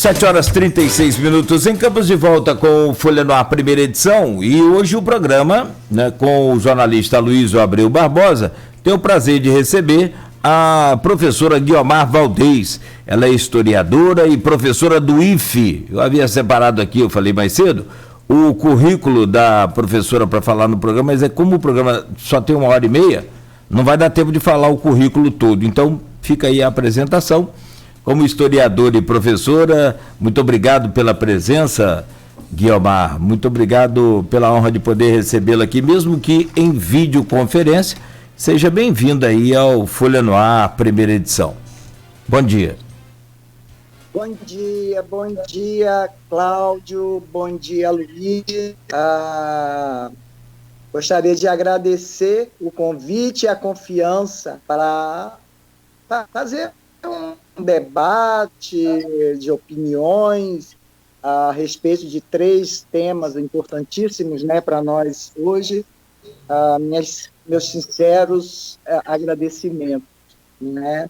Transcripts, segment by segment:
7 horas 36 minutos em Campos, de volta com o Folha no Ar, primeira edição. E hoje o programa, né, com o jornalista Aloysio Abreu Barbosa, tem o prazer de receber a professora Guiomar Valdez. Ela é historiadora e professora do IFE. Eu havia separado aqui, eu falei mais cedo, o currículo da professora para falar no programa, mas como o programa só tem 1h30, não vai dar tempo de falar o currículo todo. Então, fica aí a apresentação. Como historiadora e professora, muito obrigado pela presença, Guiomar. Muito obrigado pela honra de poder recebê-la aqui, mesmo que em videoconferência. Seja bem-vindo aí ao Folha no Ar, primeira edição. Bom dia. Bom dia, Cláudio. Bom dia, Luiz. Gostaria de agradecer o convite e a confiança para fazer um debate de opiniões a respeito de 3 temas importantíssimos, né, para nós hoje. Meus sinceros agradecimentos, né?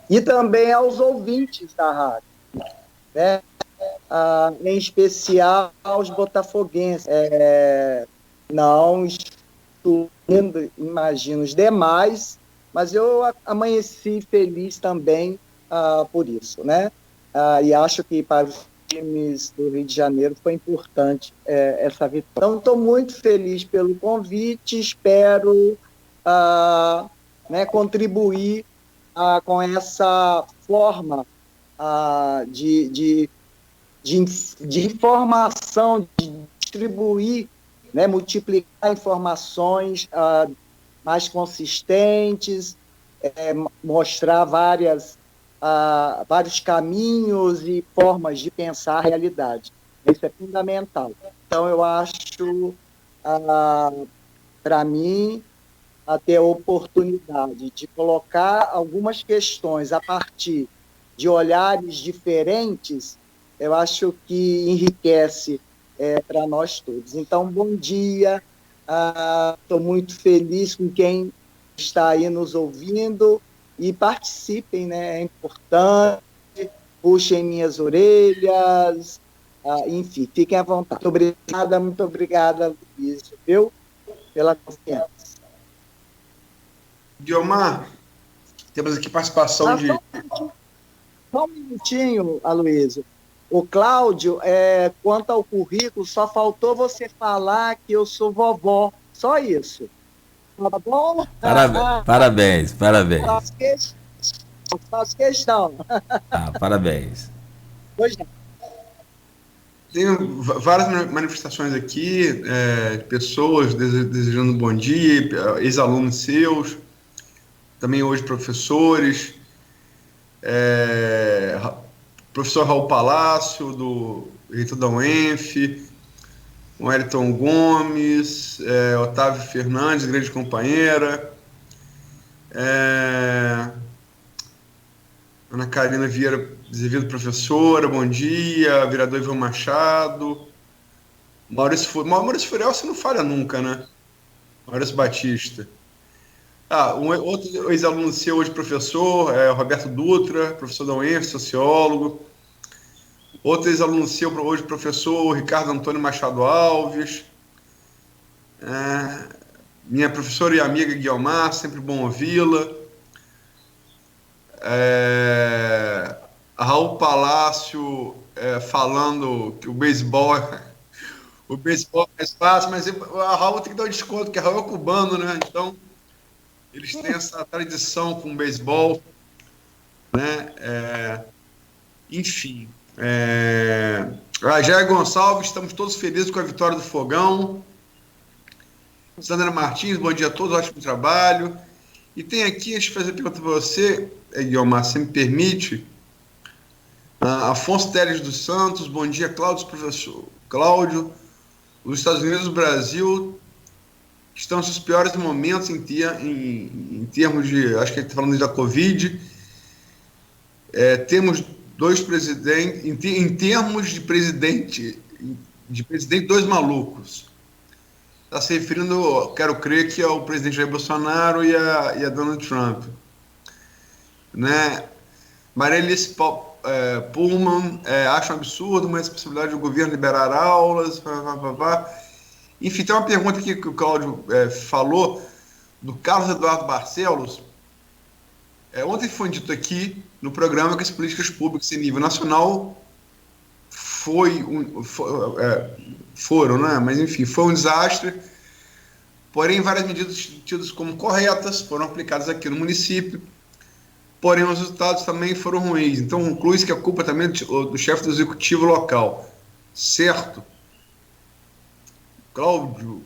E também aos ouvintes da rádio, né? Em especial aos botafoguenses. Não estou imagino os demais, mas eu amanheci feliz também por isso, né? E acho que para os times do Rio de Janeiro foi importante essa vitória. Então, estou muito feliz pelo convite, espero né, contribuir com essa forma de informação, de distribuir, né, multiplicar informações mais consistentes, mostrar vários caminhos e formas de pensar a realidade. Isso é fundamental. Então, eu acho, para mim, ter a oportunidade de colocar algumas questões a partir de olhares diferentes, eu acho que enriquece para nós todos. Então, bom dia. Estou muito feliz com quem está aí nos ouvindo e participem, né? É importante, puxem minhas orelhas, enfim, fiquem à vontade. Muito obrigada, Luiz, viu? Pela confiança. Guiomar, temos aqui participação de... Só um minutinho, Aloysio. O Cláudio, quanto ao currículo, só faltou você falar que eu sou vovó. Só isso. Tá bom? Parabéns. Faço questão. Parabéns. Pois não. Tem várias manifestações aqui, pessoas desejando um bom dia, ex-alunos seus, também hoje professores, professor Raul Palácio, do reitor da UENF, o Wellington Gomes, Otávio Fernandes, grande companheira, Ana Karina Vieira Azevedo, professora, bom dia, vereador Ivan Machado, Maurício Furiel, você não falha nunca, né? Maurício Batista. Outro ex-aluno seu hoje, professor, Roberto Dutra, professor da UENF, sociólogo. Outro ex-aluno seu hoje, professor Ricardo Antônio Machado Alves. Minha professora e amiga Guiomar, sempre bom ouvi-la. Raul Palácio falando que o beisebol é mais fácil, mas a Raul tem que dar um desconto, porque a Raul é cubano, né? Então, eles têm essa tradição com o beisebol, né? Enfim. Jair Gonçalves, estamos todos felizes com a vitória do Fogão. Sandra Martins, bom dia a todos, ótimo trabalho. E tem aqui, deixa eu fazer uma pergunta para você, Guiomar, se me permite. Afonso Teles dos Santos, bom dia, Cláudio, professor Cláudio. Os Estados Unidos e o Brasil estão nos seus piores momentos em termos de, acho que ele está falando da Covid. Temos 2 presidentes, em termos de presidente, dois malucos. Está se referindo, quero crer, que ao presidente Jair Bolsonaro e a Donald Trump. Né? Marielice Pullman acha um absurdo, mas a possibilidade do governo liberar aulas, Enfim, tem uma pergunta aqui que o Cláudio falou, do Carlos Eduardo Barcelos. Ontem foi dito aqui no programa que as políticas públicas em nível nacional foram, né? Mas enfim, foi um desastre. Porém, várias medidas tidas como corretas foram aplicadas aqui no município. Porém, os resultados também foram ruins. Então, conclui-se que a culpa também é do chefe do executivo local. Certo? Carlos,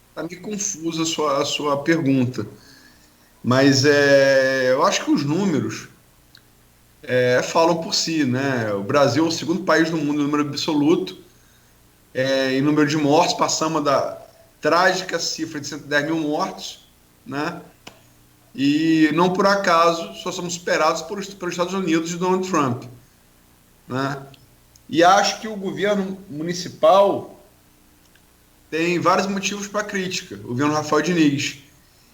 está meio confusa a sua pergunta. Mas eu acho que os números falam por si, né? O Brasil é o segundo país do mundo em número absoluto, em número de mortes, passamos da trágica cifra de 110 mil mortos, né? E não por acaso só somos superados pelos Estados Unidos de Donald Trump, né? E acho que o governo municipal tem vários motivos para crítica, o governo Rafael Diniz.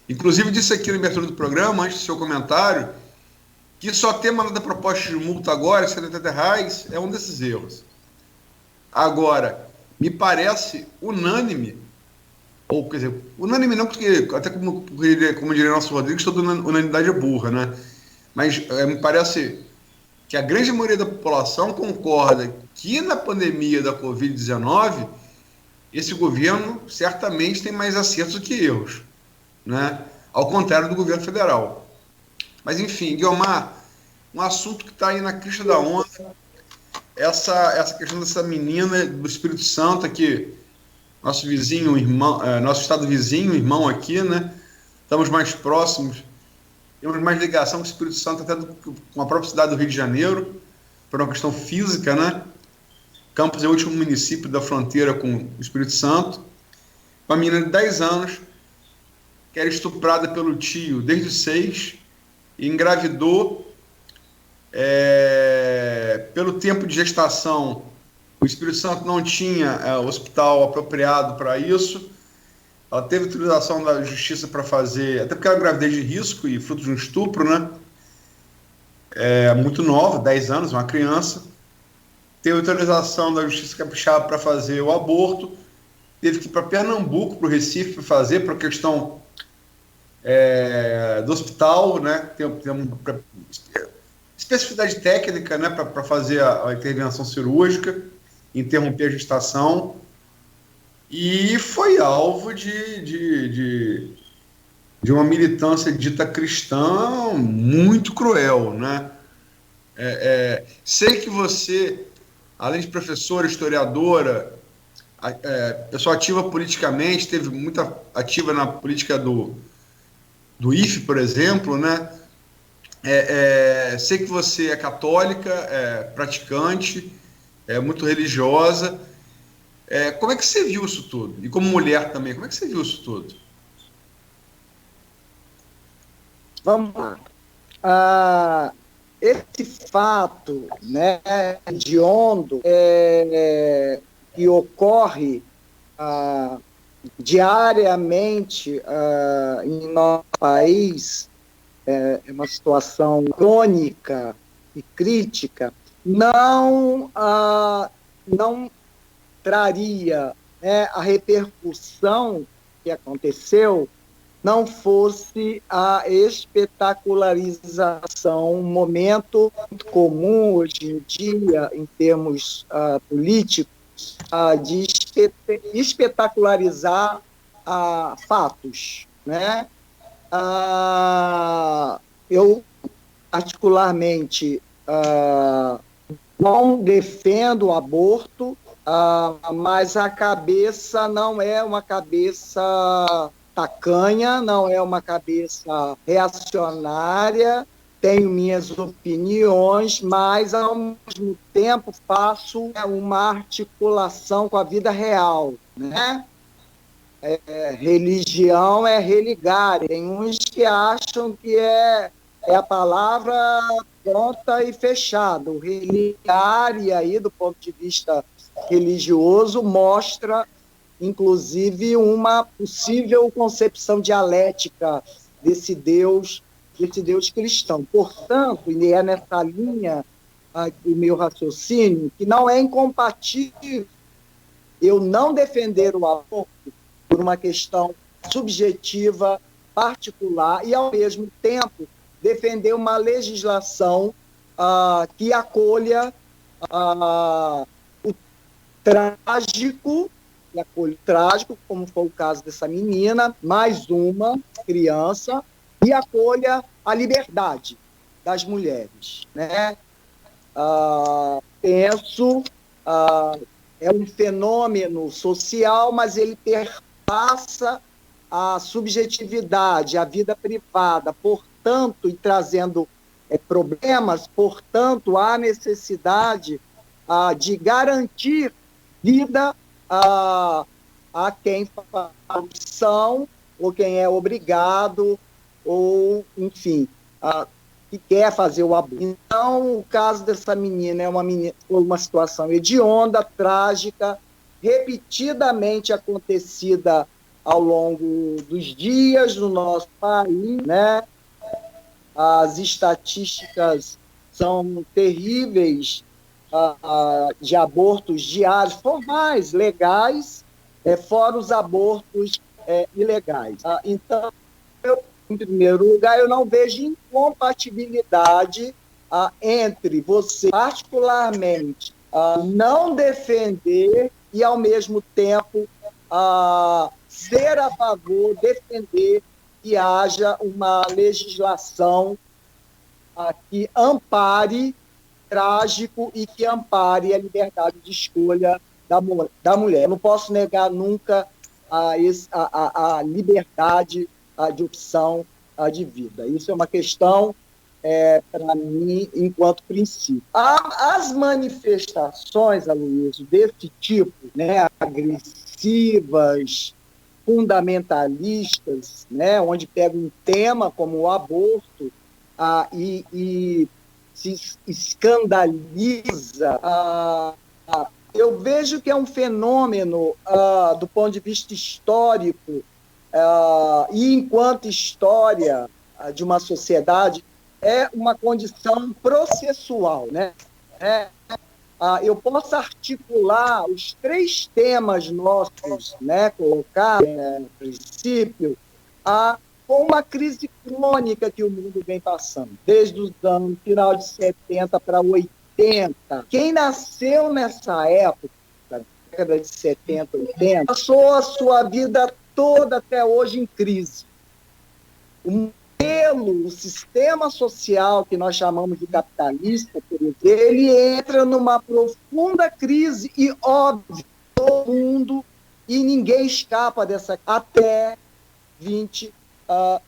Inclusive disse aqui na abertura do programa, antes do seu comentário, que só ter mandado a proposta de multa agora, R$70, é um desses erros. Agora, me parece unânime, ou quer dizer, unânime não, porque até como diria nosso Rodrigo, toda unanimidade é burra, né? Mas me parece que a grande maioria da população concorda que na pandemia da Covid-19, esse governo certamente tem mais acertos do que erros, né? Ao contrário do governo federal. Mas, enfim, Guiomar, um assunto que está aí na crista da onda, essa questão dessa menina do Espírito Santo aqui, nosso vizinho, irmão, nosso estado vizinho, irmão aqui, né? Estamos mais próximos, temos mais ligação com o Espírito Santo até com a própria cidade do Rio de Janeiro, por uma questão física, né? Campos é o último município da fronteira com o Espírito Santo. Uma menina de 10 anos, que era estuprada pelo tio desde os 6, e engravidou. Pelo tempo de gestação, o Espírito Santo não tinha hospital apropriado para isso. Ela teve autorização da justiça para fazer, até porque era gravidez de risco e fruto de um estupro, né? Muito nova, 10 anos, uma criança. Teve autorização da justiça capixaba para fazer o aborto. Teve que ir para Pernambuco, para o Recife, para fazer, por questão do hospital, né? Tem uma especificidade técnica, né? Para fazer a intervenção cirúrgica, interromper a gestação. E foi alvo de uma militância dita cristã muito cruel, né? Sei que você, além de professora, historiadora, pessoa ativa politicamente, teve muita ativa na política do IFE, por exemplo, né? Sei que você é católica, praticante, muito religiosa. Como é que você viu isso tudo? E como mulher também, como é que você viu isso tudo? Vamos lá. Esse fato, né, hediondo, que ocorre diariamente em nosso país, é uma situação crônica e crítica, não traria, né, a repercussão que aconteceu, não fosse a espetacularização, um momento muito comum hoje em dia, em termos políticos, de espetacularizar fatos, né? Eu, particularmente, não defendo o aborto, mas a cabeça não é uma cabeça tacanha, não é uma cabeça reacionária, tenho minhas opiniões, mas, ao mesmo tempo, faço uma articulação com a vida real, né? Religião é religar. Tem uns que acham que é a palavra pronta e fechada. O religar, e aí, do ponto de vista religioso, mostra, inclusive, uma possível concepção dialética desse Deus desse Deus cristão. Portanto, e é nessa linha o meu raciocínio, que não é incompatível eu não defender o aborto por uma questão subjetiva, particular, e, ao mesmo tempo, defender uma legislação que acolha o trágico, como foi o caso dessa menina, mais uma criança, e acolha a liberdade das mulheres, né? Penso, é um fenômeno social, mas ele perpassa a subjetividade, a vida privada, portanto, e trazendo problemas, portanto, há necessidade de garantir vida a quem faz a opção, ou quem é obrigado, ou, enfim, que quer fazer o aborto. Então, o caso dessa menina foi uma situação hedionda, trágica, repetidamente acontecida ao longo dos dias no nosso país, né? As estatísticas são terríveis de abortos diários, formais, legais, fora os abortos ilegais. Então, em primeiro lugar, eu não vejo incompatibilidade entre você, particularmente, não defender e, ao mesmo tempo, ser a favor, defender que haja uma legislação que ampare trágico e que ampare a liberdade de escolha da mulher. Eu não posso negar nunca a liberdade de opção de vida. Isso é uma questão, para mim, enquanto princípio. As manifestações, Aloysio, desse tipo, né, agressivas, fundamentalistas, né, onde pega um tema como o aborto e se escandaliza, eu vejo que é um fenômeno, do ponto de vista histórico, e enquanto história de uma sociedade, é uma condição processual, né? Eu posso articular os 3 temas nossos, né, colocar no princípio, com uma crise crônica que o mundo vem passando, desde os anos final de 70 para 80. Quem nasceu nessa época, na década de 70, 80, passou a sua vida toda até hoje em crise. O sistema social que nós chamamos de capitalista, por exemplo, ele entra numa profunda crise e, óbvio, todo mundo, e ninguém escapa dessa até 20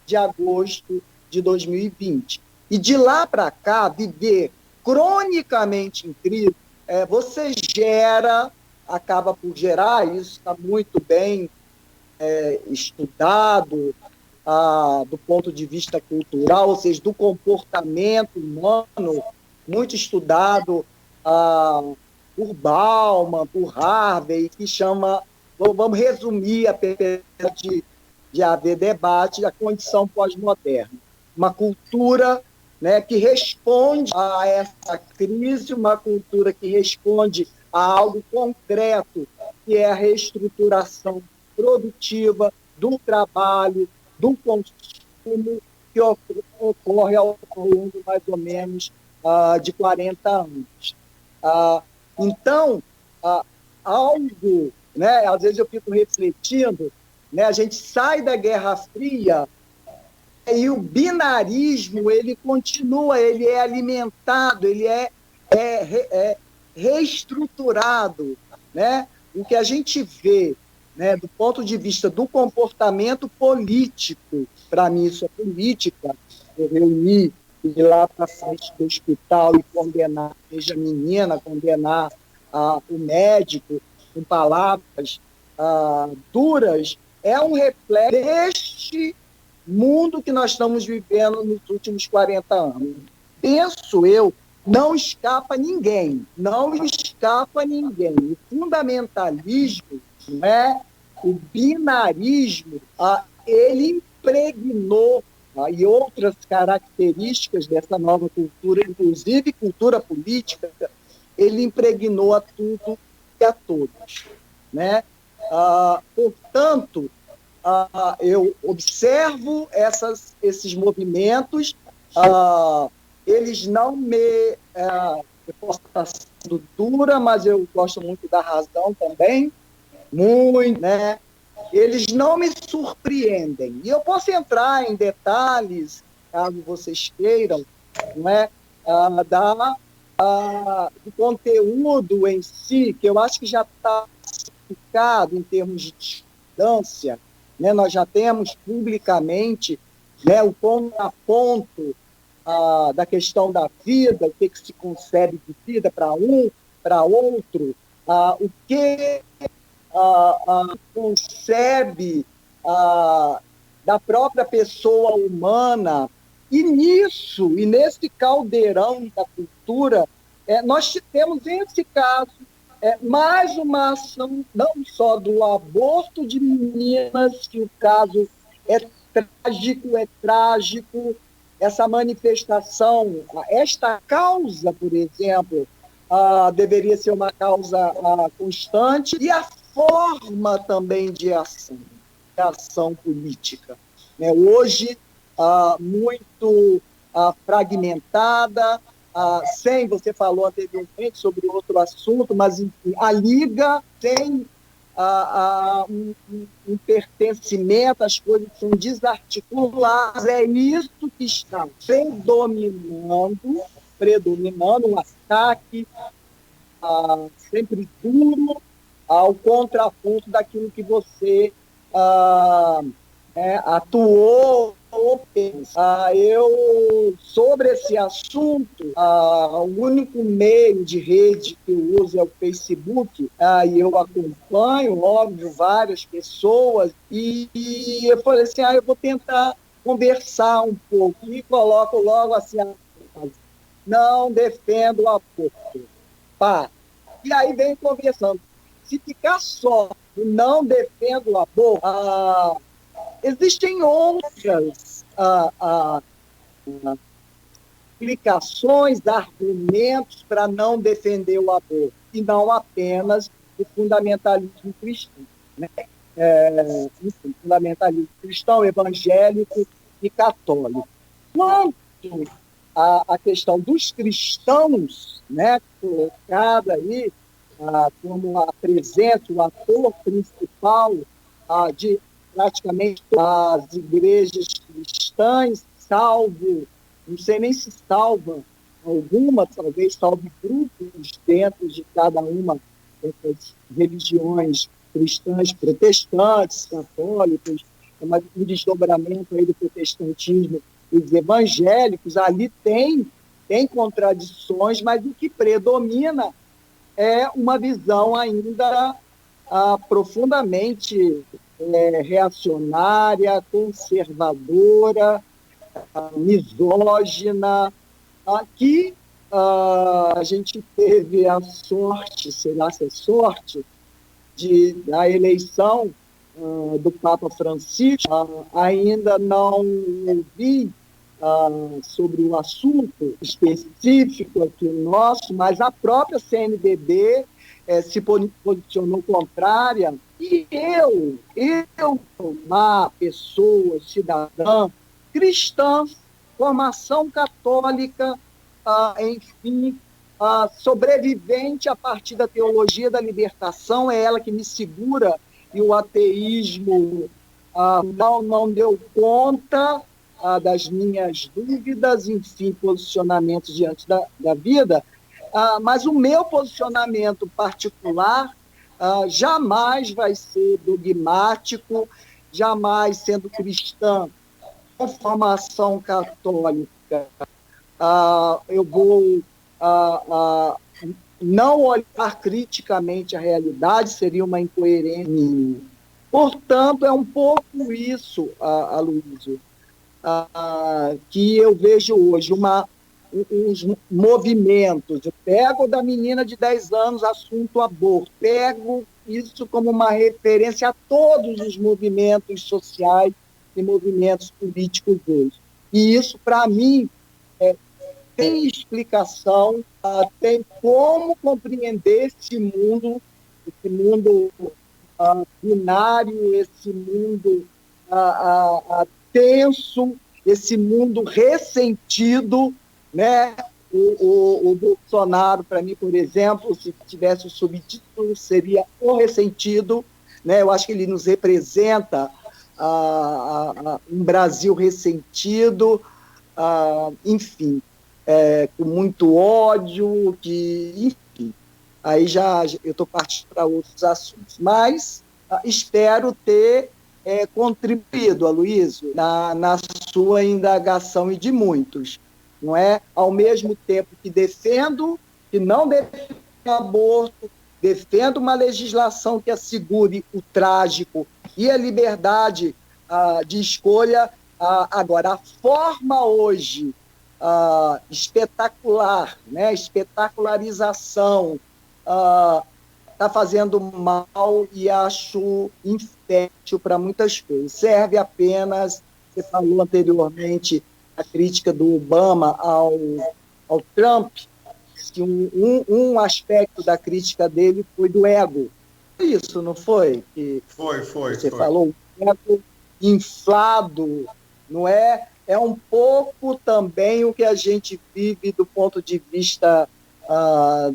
de agosto de 2020. E de lá para cá, viver cronicamente em crise, você acaba por gerar, isso está muito bem estudado, do ponto de vista cultural, ou seja, do comportamento humano, muito estudado por Bauman, por Harvey, que chama, vamos resumir, apesar de haver debate, a condição pós-moderna. Uma cultura, né, que responde a essa crise, uma cultura que responde a algo concreto, que é a reestruturação produtiva do trabalho, do consumo, que ocorre ao longo, mais ou menos, de 40 anos. Então, algo, né, às vezes eu fico refletindo, né, a gente sai da Guerra Fria e o binarismo, ele continua, ele é alimentado, ele é reestruturado, né? O que a gente vê, né, do ponto de vista do comportamento político, para mim isso é política, eu reuni ir lá para frente do hospital e condenar, seja a menina, condenar o médico com palavras duras, é um reflexo deste mundo que nós estamos vivendo nos últimos 40 anos. Penso eu, não escapa ninguém. O fundamentalismo, né, o binarismo, ele impregnou e outras características dessa nova cultura, inclusive cultura política, ele impregnou a tudo e a todos, né? Portanto, eu observo esses movimentos, eles não me... eu posso estar sendo dura, mas eu gosto muito da razão também, muito, né? Eles não me surpreendem. E eu posso entrar em detalhes, caso vocês queiram, não é? Do conteúdo em si, que eu acho que já está explicado em termos de distância, né? Nós já temos publicamente, né, o ponto a ponto da questão da vida, o que se concebe de vida para um, para outro, o que concebe da própria pessoa humana, e nesse caldeirão da cultura, nós temos, nesse caso, mais uma ação, não só do aborto de meninas, que o caso é trágico, essa manifestação, esta causa, por exemplo, deveria ser uma causa constante, e a forma também de ação política, né? Hoje, muito fragmentada, sem, você falou anteriormente sobre outro assunto, mas enfim, a Liga tem um pertencimento, as coisas são desarticuladas, é isso que está predominando um ataque sempre duro ao contraponto daquilo que você atuou ou pensa. Eu, sobre esse assunto, o único meio de rede que eu uso é o Facebook, e eu acompanho, óbvio, várias pessoas, e eu falei assim, eu vou tentar conversar um pouco, e coloco logo assim, não defendo o aborto. E aí vem conversando. Se ficar só não defendo o aborto, existem outras explicações, argumentos para não defender o aborto, e não apenas o fundamentalismo cristão, né? Fundamentalismo cristão, evangélico e católico. Quanto à questão dos cristãos, né, colocada aí como a presença, o ator principal de praticamente as igrejas cristãs, salvo, não sei nem se salva alguma, talvez salve grupos dentro de cada uma dessas religiões cristãs, protestantes, católicos, um desdobramento aí do protestantismo e dos evangélicos. Ali tem contradições, mas o que predomina é uma visão ainda profundamente reacionária, conservadora, misógina, que a gente teve a sorte, sei lá se é sorte, da eleição do Papa Francisco. Ainda não ouvi sobre o assunto específico aqui nosso, mas a própria CNBB se posicionou contrária, e eu uma pessoa, cidadã, cristã, formação católica, enfim, sobrevivente a partir da teologia da libertação, é ela que me segura, e o ateísmo não deu conta das minhas dúvidas, enfim, posicionamentos diante da vida, mas o meu posicionamento particular jamais vai ser dogmático, jamais sendo cristã com formação católica. Eu vou não olhar criticamente a realidade, seria uma incoerência minha. Portanto, é um pouco isso, Aloysio, que eu vejo hoje, uns movimentos. Eu pego da menina de 10 anos, assunto aborto, pego isso como uma referência a todos os movimentos sociais e movimentos políticos hoje. E isso, para mim, tem explicação, tem como compreender esse mundo binário, esse mundo tenso, esse mundo ressentido, né? O Bolsonaro, para mim, por exemplo, se tivesse o subtítulo, seria O Ressentido, né? Eu acho que ele nos representa um Brasil ressentido, enfim, com muito ódio, enfim, aí já eu estou partindo para outros assuntos, mas espero ter contribuído, Aloysio, na sua indagação e de muitos, não é? Ao mesmo tempo que defendo, que não defendo aborto, defendo uma legislação que assegure o trágico e a liberdade de escolha. Agora, a forma hoje espetacular, né? Espetacularização, está fazendo mal e acho infértil para muitas coisas. Serve apenas, você falou anteriormente, a crítica do Obama ao Trump, que um aspecto da crítica dele foi do ego. Isso, não foi? Que foi. Você falou, o ego inflado, não é? É um pouco também o que a gente vive do ponto de vista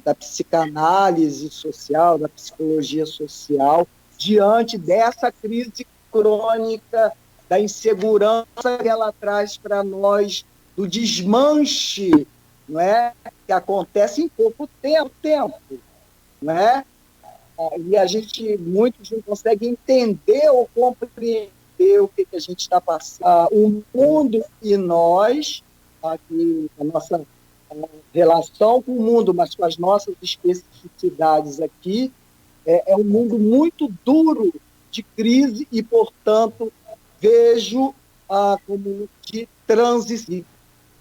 da psicanálise social, da psicologia social, diante dessa crise crônica, da insegurança que ela traz para nós, do desmanche, não é? Que acontece em pouco tempo, não é? E muitos não conseguem entender ou compreender o que a gente está passando. O mundo e nós, aqui, a nossa relação com o mundo, mas com as nossas especificidades aqui, é um mundo muito duro de crise e, portanto, vejo como de transição,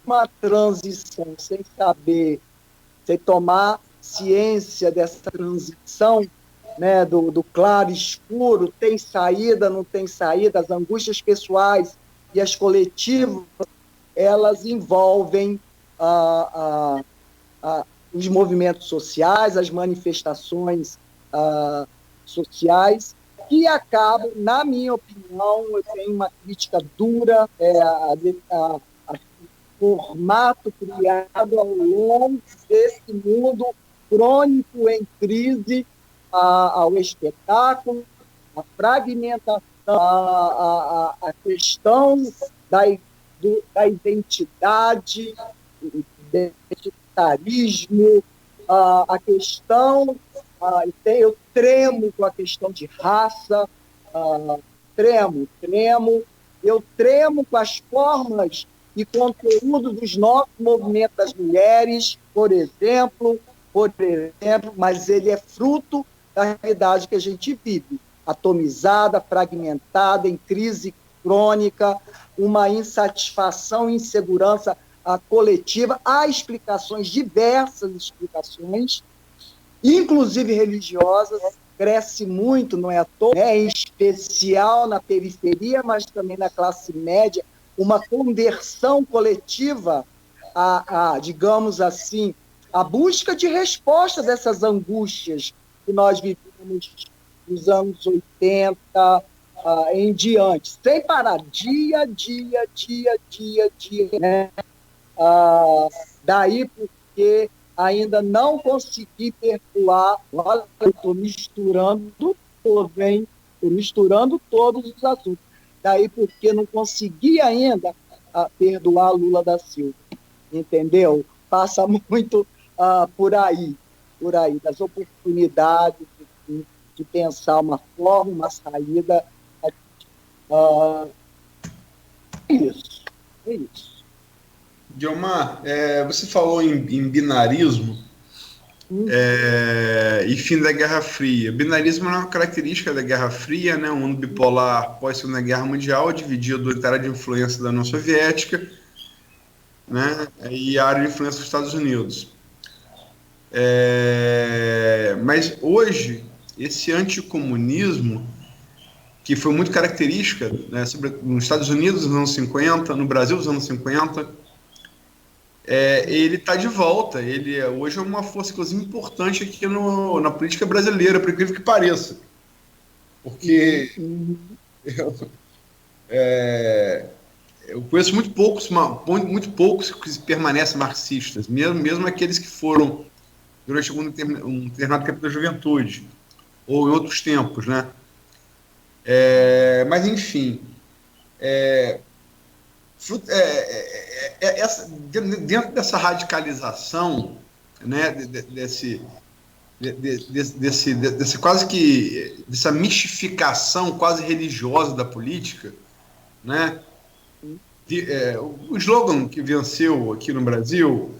uma transição sem saber, sem tomar ciência dessa transição, né, do claro e escuro, tem saída, não tem saída, as angústias pessoais e as coletivas, elas envolvem os movimentos sociais, as manifestações sociais, que acabam, na minha opinião, eu tenho uma crítica dura a formato criado ao longo desse mundo crônico em crise, ao espetáculo, a fragmentação, a questão da identidade, do identitarismo, a questão, eu tremo com a questão de raça, eu tremo com as formas e conteúdo dos novos movimentos das mulheres, por exemplo, mas ele é fruto da realidade que a gente vive, atomizada, fragmentada, em crise crônica, uma insatisfação, insegurança coletiva. Há explicações, diversas explicações, inclusive religiosas, cresce muito, não é à toa, né? Em especial na periferia, mas também na classe média, uma conversão coletiva digamos assim, a busca de resposta dessas angústias que nós vivemos nos anos 80 em diante, sem parar, dia, né? Daí porque ainda não consegui perdoar, olha, eu estou misturando todo, hein? Estou misturando todos os assuntos. Daí porque não consegui ainda perdoar Lula da Silva, entendeu? Passa muito por aí, das oportunidades de pensar uma forma, uma saída. É isso. Guilmar, você falou em binarismo e fim da Guerra Fria. Binarismo é uma característica da Guerra Fria, né? Um mundo bipolar pós-Segunda Guerra Mundial, dividido entre a área de influência da União Soviética, né, e a área de influência dos Estados Unidos. Mas hoje, esse anticomunismo, que foi muito característica, né, nos Estados Unidos dos anos 50, no Brasil dos anos 50, ele está de volta. Ele hoje é uma força, inclusive, importante aqui na política brasileira, por incrível que pareça. Porque eu conheço muito poucos que permanecem marxistas, mesmo aqueles que foram durante um determinado tempo da juventude, ou em outros tempos, né? Mas, enfim, dentro dessa radicalização, né, desse quase que dessa mistificação quase religiosa da política, né? O slogan que venceu aqui no Brasil,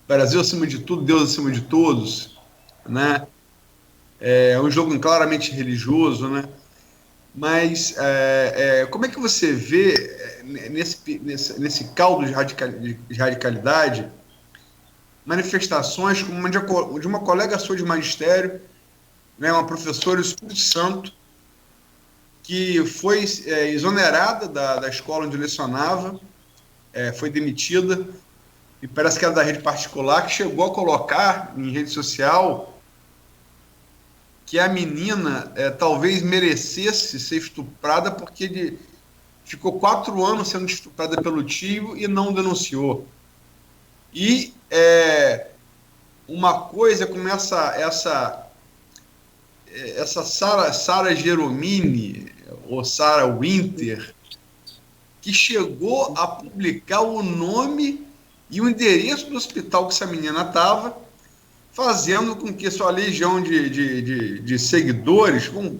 Brasil acima de tudo, Deus acima de todos, né? É um slogan claramente religioso, né? Mas como é que você vê nesse caldo de radicalidade manifestações como de uma colega sua de magistério, né, uma professora do Espírito Santo, que foi exonerada da escola onde lecionava, foi demitida, e parece que era da rede particular, que chegou a colocar em rede social que a menina talvez merecesse ser estuprada porque ele ficou 4 anos sendo estuprada pelo tio e não denunciou. E uma coisa como essa Sara Geromini, ou Sara Winter, que chegou a publicar o nome e o endereço do hospital que essa menina estava, fazendo com que sua legião de seguidores, vamos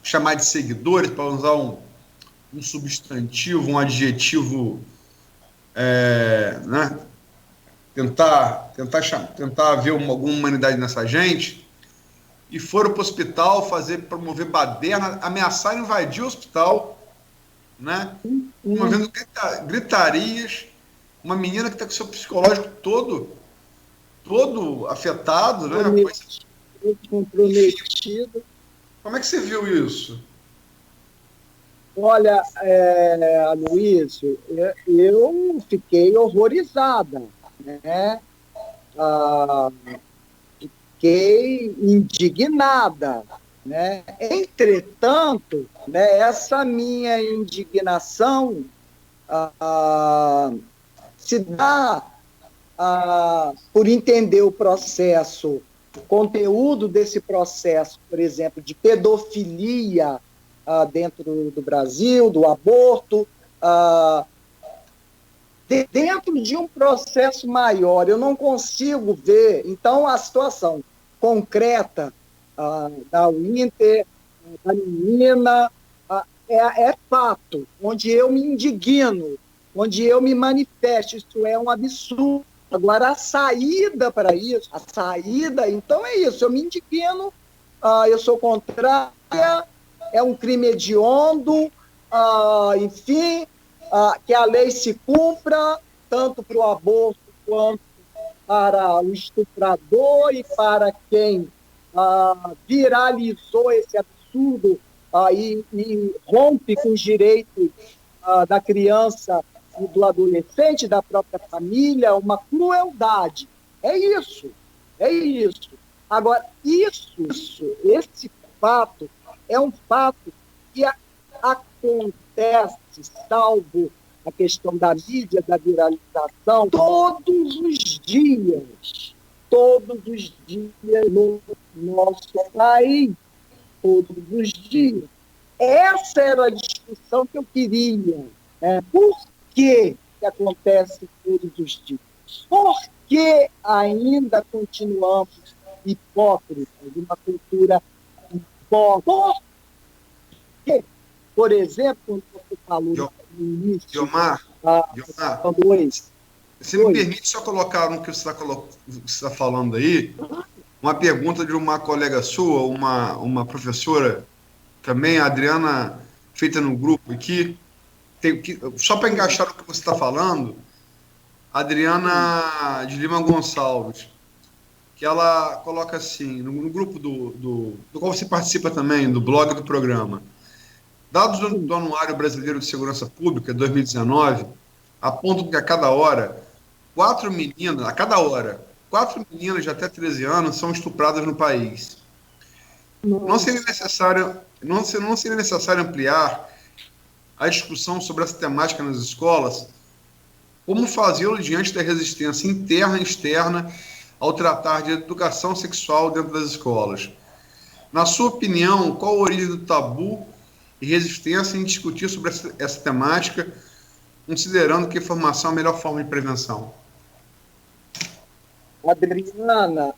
chamar de seguidores, para usar um substantivo, um adjetivo, né? Tentar ver alguma humanidade nessa gente, e foram para o hospital promover baderna, ameaçar invadir o hospital, né? Promovendo gritarias, uma menina que está com seu psicológico todo afetado, né? Comprometido. Como é que você viu isso? Olha, Aloysio, eu fiquei horrorizada, né? Fiquei indignada, né? Entretanto, né, essa minha indignação se dá por entender o processo, o conteúdo desse processo, por exemplo, de pedofilia dentro do Brasil, do aborto, dentro de um processo maior. Eu não consigo ver, então, a situação concreta da Winter, da menina, é fato, onde eu me indigno, onde eu me manifesto. Isso é um absurdo. Agora, a saída para isso, então é isso, eu me indigno, eu sou contrária, é um crime hediondo, enfim, que a lei se cumpra, tanto para o aborto quanto para o estuprador e para quem viralizou esse absurdo e rompe com os direitos da criança e do adolescente, da própria família, uma crueldade. É isso. Agora, esse fato é um fato que acontece, salvo a questão da mídia, da viralização, todos os dias no nosso país, todos os dias. Essa era a discussão que eu queria. Por que acontece todos os dias? Por que ainda continuamos hipócritas, uma cultura hipócrita? Por quê? Por exemplo, quando você falou no início... Guiomar, você me permite só colocar no que você está falando aí, uma pergunta de uma colega sua, uma professora, também, a Adriana, feita no grupo aqui, só para encaixar o que você está falando, Adriana de Lima Gonçalves, que ela coloca assim, no grupo do qual você participa também, do blog do programa: Dados do Anuário Brasileiro de Segurança Pública, 2019, apontam que a cada hora, quatro meninas de até 13 anos são estupradas no país. Não seria necessário ampliar a discussão sobre essa temática nas escolas? Como fazê-lo diante da resistência interna e externa ao tratar de educação sexual dentro das escolas? Na sua opinião, qual a origem do tabu e resistência em discutir sobre essa temática, considerando que a informação é a melhor forma de prevenção? Adriana,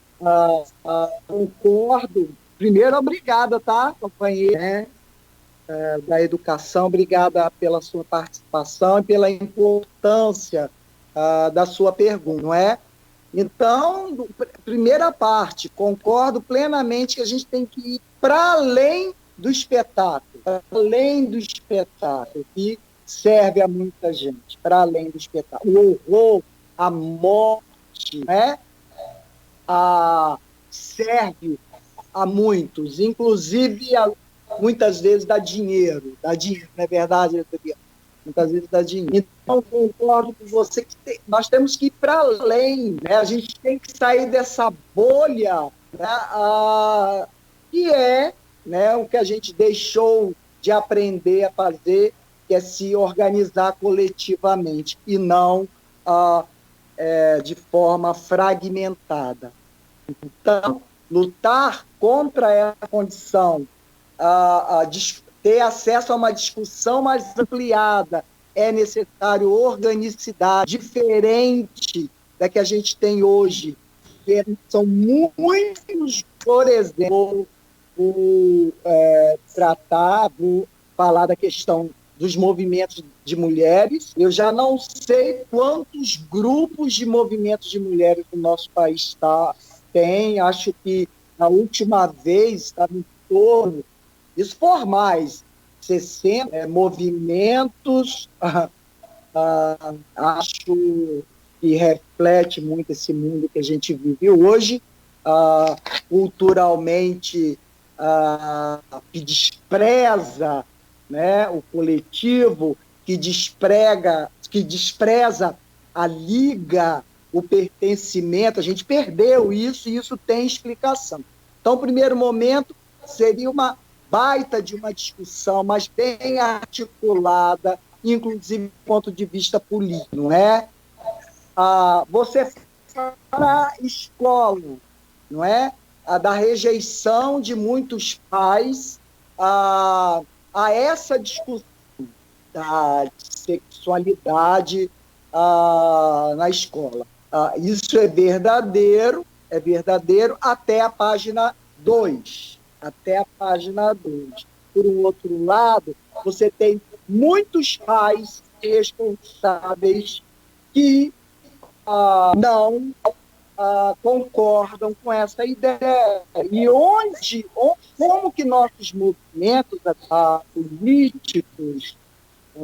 concordo. Primeiro, obrigada, tá, companheira, né, da educação, obrigada pela sua participação e pela importância da sua pergunta, não é? Então, primeira parte, concordo plenamente que a gente tem que ir para além do espetáculo, que serve a muita gente, para além do espetáculo. O horror, a morte, né? Serve a muitos, inclusive muitas vezes dá dinheiro, não é verdade, muitas vezes dá dinheiro. Então, concordo com você que nós temos que ir para além, né? A gente tem que sair dessa bolha, né? Que é, né, o que a gente deixou de aprender a fazer, que é se organizar coletivamente e não de forma fragmentada. Então, lutar contra essa condição, ter acesso a uma discussão mais ampliada, é necessário organicidade diferente da que a gente tem hoje. São muitos, por exemplo, falar da questão dos movimentos de mulheres. Eu já não sei quantos grupos de movimentos de mulheres no nosso país tem. Acho que na última vez estava em torno, isso formais, 60 movimentos, acho que reflete muito esse mundo que a gente vive hoje, culturalmente, que despreza, né, o coletivo, que despreza a liga, o pertencimento. A gente perdeu isso, e isso tem explicação. Então, o primeiro momento seria uma baita de uma discussão, mas bem articulada, inclusive do ponto de vista político, não é? Você fala para a escola, não é? Da rejeição de muitos pais a essa discussão da sexualidade na escola. Isso é verdadeiro até a página 2. Por um outro lado, você tem muitos pais responsáveis que não concordam com essa ideia. E como que nossos movimentos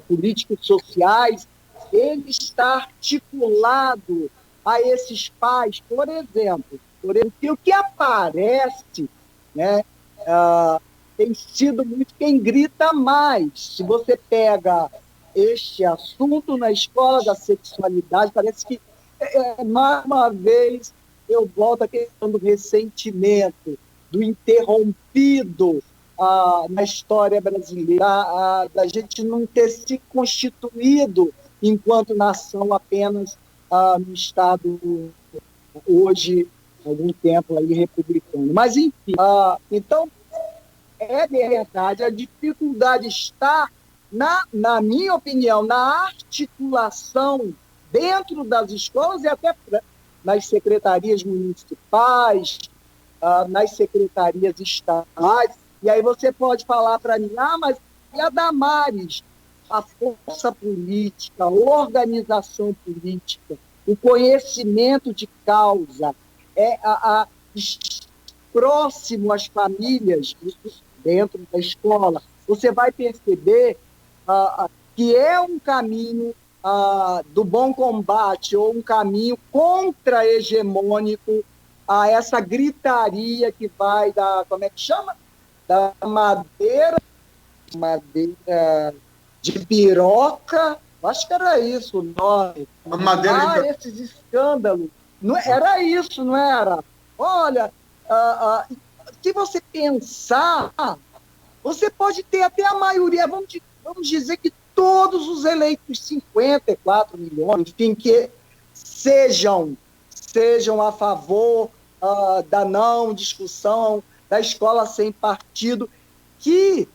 políticos sociais, ele está articulado a esses pais, por exemplo, que o que aparece, né, tem sido muito quem grita mais. Se você pega este assunto na escola da sexualidade, parece que, mais uma vez, eu volto à questão do ressentimento, do interrompido na história brasileira, da gente não ter se constituído enquanto nação apenas no Estado hoje, algum tempo aí republicano. Mas, enfim, então, é verdade, a dificuldade está, na minha opinião, na articulação dentro das escolas e até nas secretarias municipais, nas secretarias estaduais. E aí você pode falar para mim, mas e a Damares? A força política, a organização política, o conhecimento de causa, próximo às famílias, dentro da escola, você vai perceber que é um caminho do bom combate, ou um caminho contra-hegemônico a essa gritaria que vai como é que chama? Da madeira madeira de piroca, acho que era isso o nome. A madeira de... esses escândalos. Não, era isso, não era? Olha, se você pensar, você pode ter até a maioria, vamos dizer que todos os eleitos, 54 milhões, enfim, que sejam a favor da não discussão, da escola sem partido, que,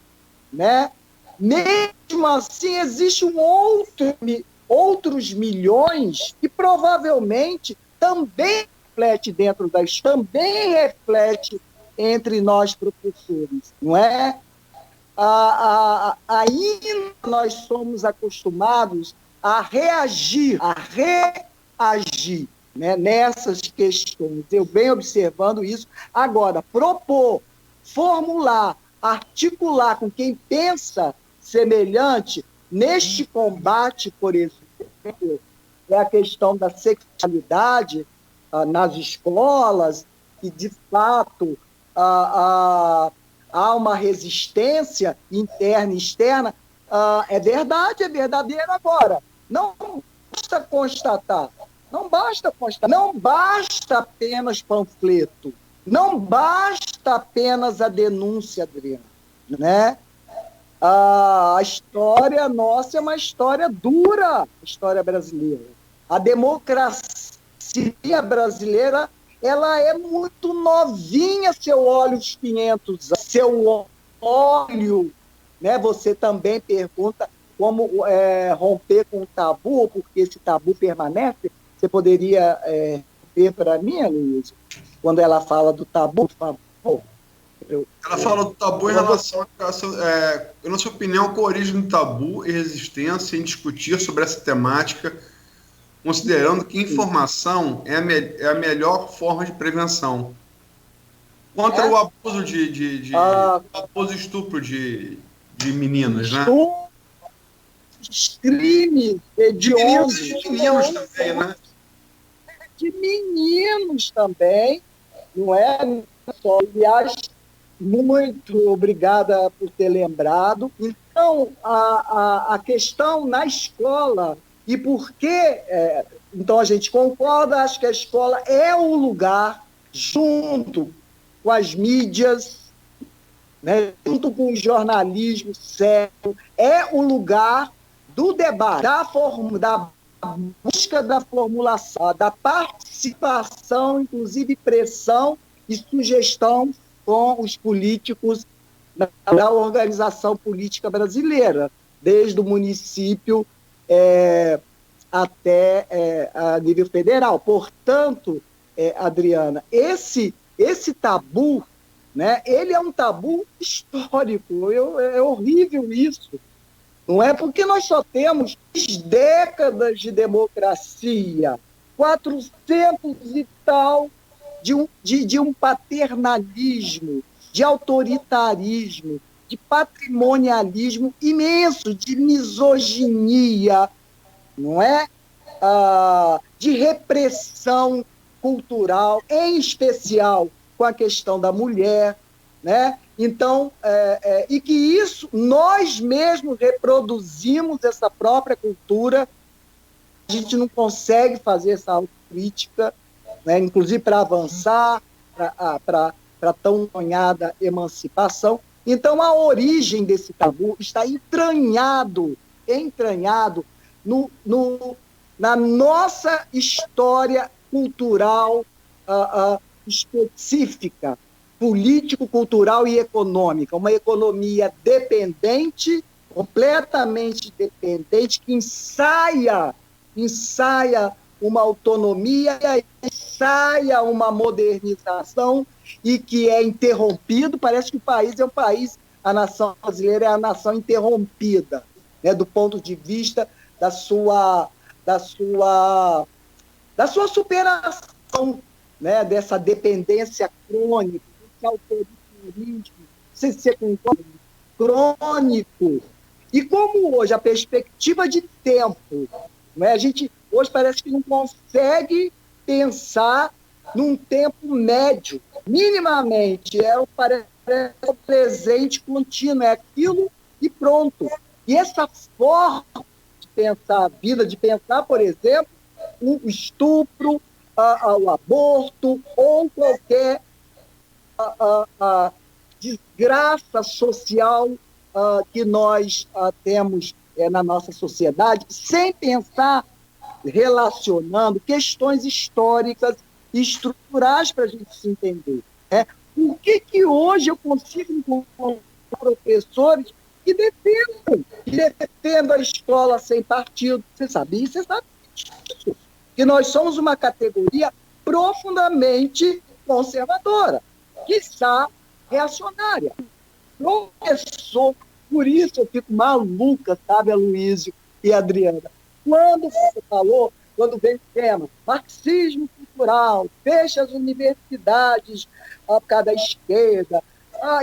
né, mesmo assim, existem outros milhões que provavelmente também reflete dentro também reflete entre nós professores, não é? Ainda nós somos acostumados a reagir, né, nessas questões. Eu venho observando isso. Agora, propor, formular, articular com quem pensa semelhante neste combate, por exemplo, é a questão da sexualidade nas escolas, e, de fato, há uma resistência interna e externa, é verdade, é verdadeiro. Agora, não basta constatar, não basta apenas panfleto, não basta apenas a denúncia, Adriana, né? A história nossa é uma história dura, a história brasileira. A democracia brasileira, ela é muito novinha, se eu olho os 500 anos, se eu olho, né, você também pergunta como romper com o tabu, porque esse tabu permanece. Você poderia ver para mim, Luiz, quando ela fala do tabu, por favor? Ela fala do tabu em relação a, na sua opinião, qual a origem do tabu e resistência em discutir sobre essa temática, considerando que informação é a melhor forma de prevenção contra o abuso abuso e estupro de meninas, né? Crimes hediondos. De meninos também, né? De meninos também, não é só. Aliás, muito obrigada por ter lembrado. Então, a questão na escola, e por que... então, a gente concorda, acho que a escola é o lugar, junto com as mídias, né, junto com o jornalismo sério, é o lugar do debate, da busca da formulação, da participação, inclusive pressão e sugestão com os políticos da organização política brasileira, desde o município até a nível federal. Portanto, Adriana, esse tabu, né, ele é um tabu histórico. É horrível isso. Não é porque nós só temos décadas de democracia, 400 e tal de um paternalismo, de autoritarismo, de patrimonialismo imenso, de misoginia, não é? De repressão cultural, em especial com a questão da mulher, né? Então, e que isso, nós mesmos reproduzimos essa própria cultura, a gente não consegue fazer essa autocrítica, né? Inclusive para avançar, para a tão sonhada emancipação. Então, a origem desse tabu está entranhado na nossa história cultural específica, político-cultural e econômica, uma economia dependente, completamente dependente, que ensaia uma autonomia, ensaia uma modernização e que é interrompido. Parece que o país é um país, a nação brasileira é a nação interrompida, né, do ponto de vista da sua superação, né, dessa dependência crônica, desse autoritarismo, sem ser crônico. E como hoje a perspectiva de tempo, né, a gente hoje parece que não consegue pensar num tempo médio, minimamente, parece o presente contínuo, é aquilo e pronto. E essa forma de pensar a vida, de pensar, por exemplo, o estupro, o aborto ou qualquer desgraça social que nós temos na nossa sociedade, sem pensar, relacionando questões históricas e estruturais para a gente se entender. Né? Por que hoje eu consigo encontrar professores que defendam a escola sem partido? Você sabia disso? Que nós somos uma categoria profundamente conservadora, quiçá reacionária. Professor, por isso eu fico maluca, sabe, Aloysio e Adriana? Quando você falou, quando veio o tema marxismo cultural, fecha as universidades por causa da esquerda,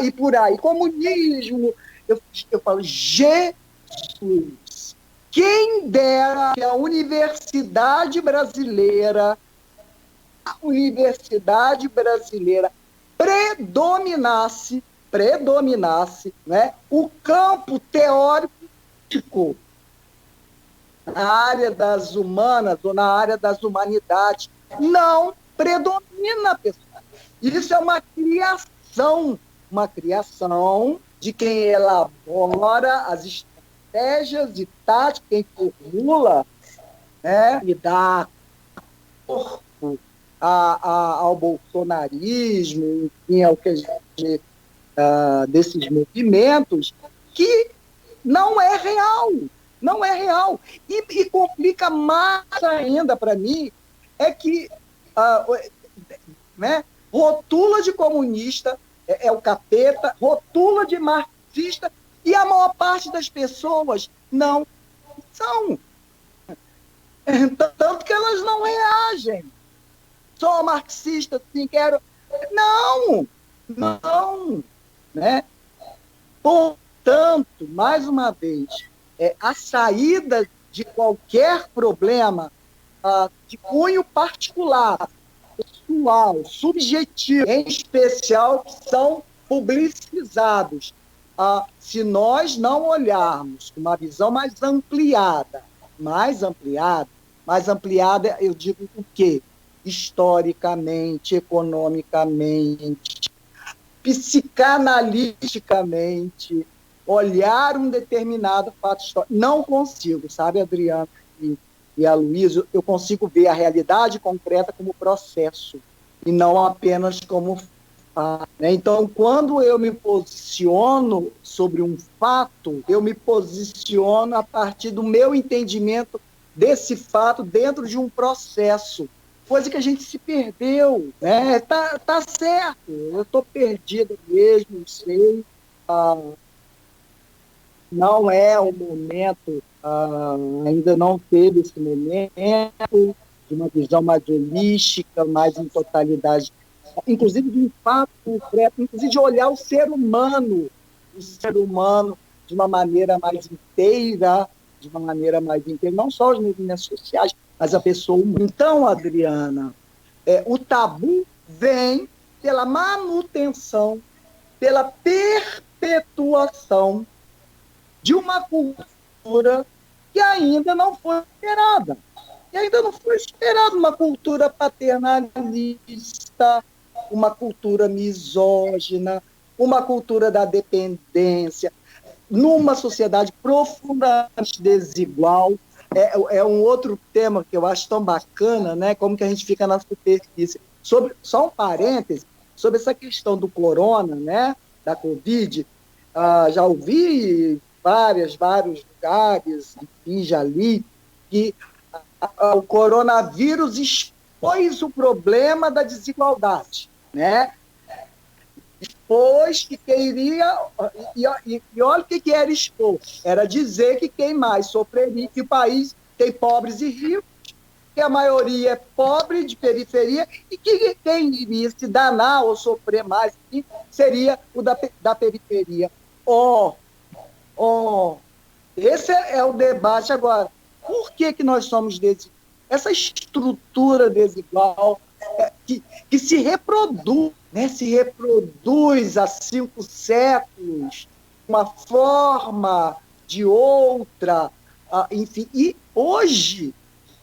e por aí, comunismo, eu falo, Jesus, quem dera que a universidade brasileira predominasse, né, o campo teórico na área das humanas ou na área das humanidades. Não predomina, pessoal. Isso é uma criação de quem elabora as estratégias e táticas, quem formula, né, e dá corpo ao bolsonarismo, enfim, ao que a gente desses movimentos, que não é real. Não é real. E complica mais ainda para mim é que né, rotula de comunista é o capeta, rotula de marxista, e a maior parte das pessoas não são. Tanto que elas não reagem. Sou marxista, sim, quero... Não! Né? Portanto, mais uma vez, a saída de qualquer problema de cunho particular, pessoal, subjetivo, em especial, que são publicizados. Se nós não olharmos com uma visão mais ampliada, eu digo o quê? Historicamente, economicamente, psicanaliticamente, olhar um determinado fato histórico. Não consigo, sabe, Adriano e Aloysio, eu consigo ver a realidade concreta como processo e não apenas como fato. Né? Então, quando eu me posiciono sobre um fato, eu me posiciono a partir do meu entendimento desse fato dentro de um processo. Coisa que a gente se perdeu, né? Tá certo, eu estou perdido mesmo, sei. Não é o momento, ainda não teve esse momento de uma visão mais holística, mais em totalidade, inclusive de um fato concreto, inclusive de olhar o ser humano de uma maneira mais inteira, não só os movimentos sociais, mas a pessoa humana. Então, Adriana, o tabu vem pela manutenção, pela perpetuação de uma cultura que ainda não foi superada. Uma cultura paternalista, uma cultura misógina, uma cultura da dependência, numa sociedade profundamente desigual. É um outro tema que eu acho tão bacana, né? Como que a gente fica na superfície. Só um parêntese, sobre essa questão do corona, né? Da Covid, já ouvi vários lugares, enfim, já li, que o coronavírus expôs o problema da desigualdade, né? Expôs que queria... E olha o que era expor. Era dizer que quem mais sofreria, que o país tem pobres e ricos, que a maioria é pobre, de periferia, e que quem iria se danar ou sofrer mais seria o da periferia. Esse é o debate agora. Por que nós somos desiguais? Essa estrutura desigual que se reproduz, né? Se reproduz há 5 séculos, uma forma, de outra, enfim. E hoje,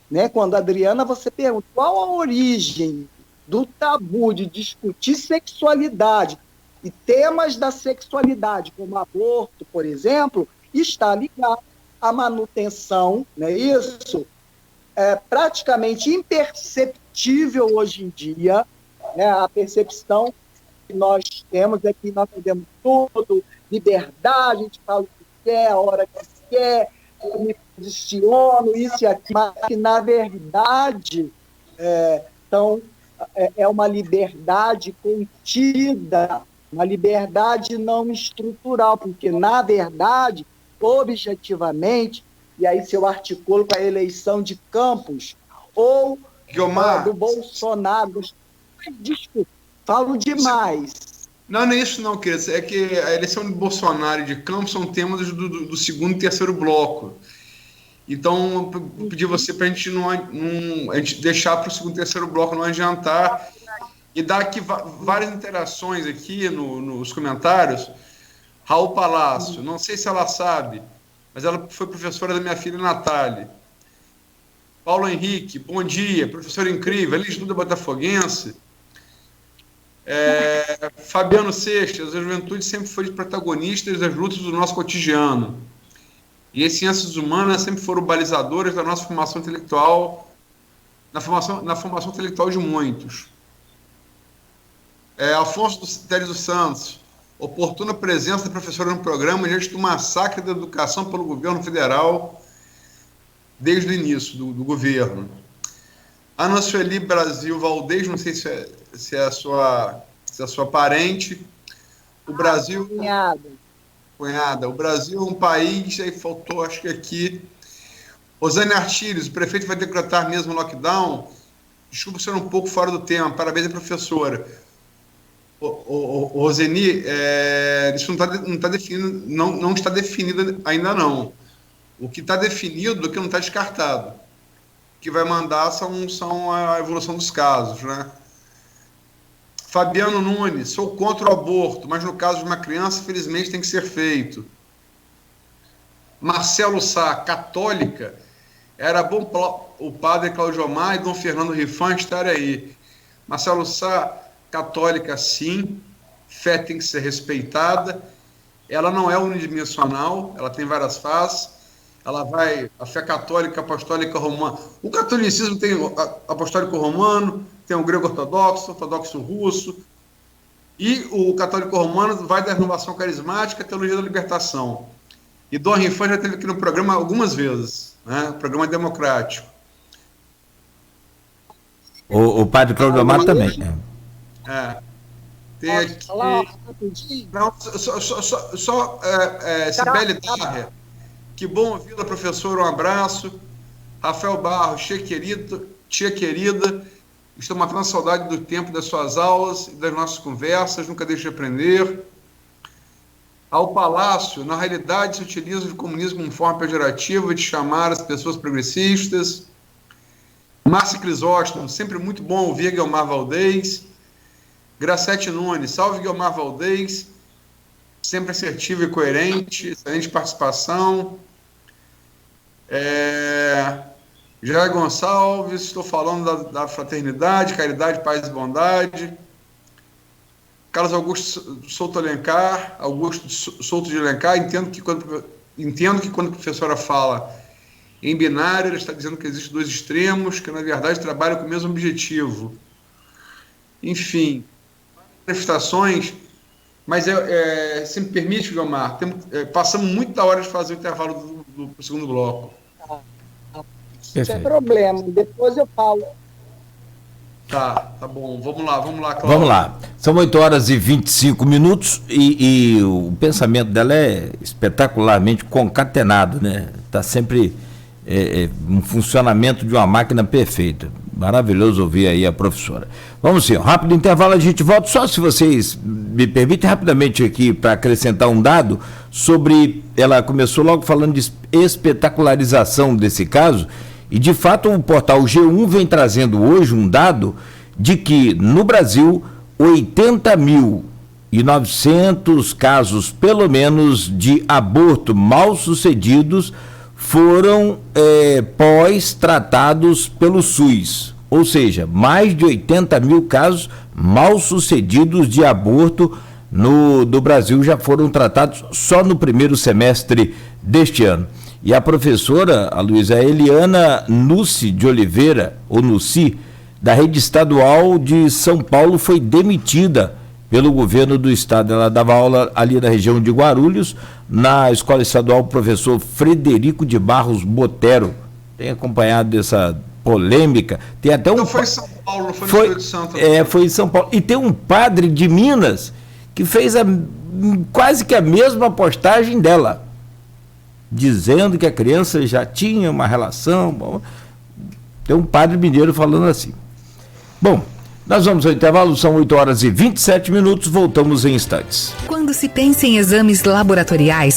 né, quando a Adriana, você pergunta qual a origem do tabu de discutir sexualidade e temas da sexualidade, como aborto, por exemplo, está ligado à manutenção, não é isso? Praticamente imperceptível hoje em dia, né? A percepção que nós temos é que nós podemos tudo, liberdade, a gente fala o que quer, a hora que quer, eu me posiciono, isso e aquilo, mas que, na verdade, é uma liberdade contida, uma liberdade não estrutural, porque, na verdade, objetivamente, e aí se eu articulo com a eleição de Campos, ou do Bolsonaro, desculpa, falo demais. Não é isso não, querido. É que a eleição de Bolsonaro e de Campos são temas do segundo e terceiro bloco. Então, eu pedi você para a gente deixar para o segundo e terceiro bloco não adiantar e dar aqui várias interações aqui nos comentários. Raul Palácio, não sei se ela sabe, mas ela foi professora da minha filha Natália. Paulo Henrique, bom dia, professor incrível, ele estuda botafoguense. Fabiano Seixas, a juventude sempre foi protagonista das lutas do nosso cotidiano. E as ciências humanas sempre foram balizadores da nossa formação intelectual, na formação intelectual de muitos. Afonso Teres dos Santos, oportuna presença da professora no programa diante do massacre da educação pelo governo federal desde o início do governo. Ana Sueli Brasil Valdez, não sei se é a sua parente. O Brasil... Cunhada. O Brasil é um país, aí faltou, acho que aqui... Rosane Artiles, o prefeito vai decretar mesmo lockdown? Desculpa ser um pouco fora do tema, parabéns à professora. Roseni, isso não está definido ainda não. O que está definido é que não está descartado. O que vai mandar são a evolução dos casos, né? Fabiano Nunes, sou contra o aborto, mas no caso de uma criança, felizmente, tem que ser feito. Marcelo Sá, católica, era bom o padre Cláudio Omar e Dom Fernando Rifan estarem aí. Marcelo Sá, católica, sim, fé tem que ser respeitada, ela não é unidimensional, ela tem várias faces, a fé católica, apostólica romana, o catolicismo tem o apostólico romano, tem o grego ortodoxo russo, e o católico romano vai da renovação carismática à teologia da libertação. E Dom Rifan já esteve aqui no programa algumas vezes, né? O programa democrático. O padre Cláudio Omar também. Tem aqui... Não, Sibeli Darrer, que bom ouvi-la, professor, um abraço. Rafael Barros, tia querida, estou matando a saudade do tempo das suas aulas e das nossas conversas, nunca deixe de aprender. Ao Palácio, na realidade, se utiliza o comunismo como forma pejorativa de chamar as pessoas progressistas. Márcia Crisóstomo, sempre muito bom ouvir Guilmar Valdez. Gracete Nunes, salve Guilmar Valdez, sempre assertivo e coerente, excelente participação. Jair Gonçalves, estou falando da fraternidade, caridade, paz e bondade. Carlos Augusto Souto de Alencar, entendo que quando a professora fala em binário, ela está dizendo que existem dois extremos, que na verdade trabalham com o mesmo objetivo. Enfim, manifestações, mas se me permite, Guilmar, passamos muito da hora de fazer o intervalo do segundo bloco. Sem problema, depois eu falo. Tá bom, vamos lá, Cláudio. Vamos lá, são 8h25 e o pensamento dela é espetacularmente concatenado, né? Está sempre um funcionamento de uma máquina perfeita. Maravilhoso ouvir aí a professora. Vamos sim, rápido intervalo, a gente volta, só se vocês me permitem rapidamente aqui para acrescentar um dado sobre, ela começou logo falando de espetacularização desse caso, e de fato o portal G1 vem trazendo hoje um dado de que no Brasil 80.000 900 casos, pelo menos, de aborto mal sucedidos foram pós-tratados pelo SUS. Ou seja, mais de 80 mil casos mal sucedidos de aborto do Brasil já foram tratados só no primeiro semestre deste ano. E a professora, a Luísa Eliana Nussi de Oliveira, ou Nussi, da Rede Estadual de São Paulo, foi demitida pelo governo do estado. Ela dava aula ali na região de Guarulhos, na Escola Estadual Professor Frederico de Barros Botero. Tem acompanhado essa polêmica. Tem até um... Não foi em São Paulo, foi no Espírito Santo. Foi em São Paulo. E tem um padre de Minas que fez quase que a mesma postagem dela, dizendo que a criança já tinha uma relação. Bom, tem um padre mineiro falando assim. Bom, nós vamos ao intervalo, são 8 horas e 27 minutos, voltamos em instantes. Quando se pensa em exames laboratoriais,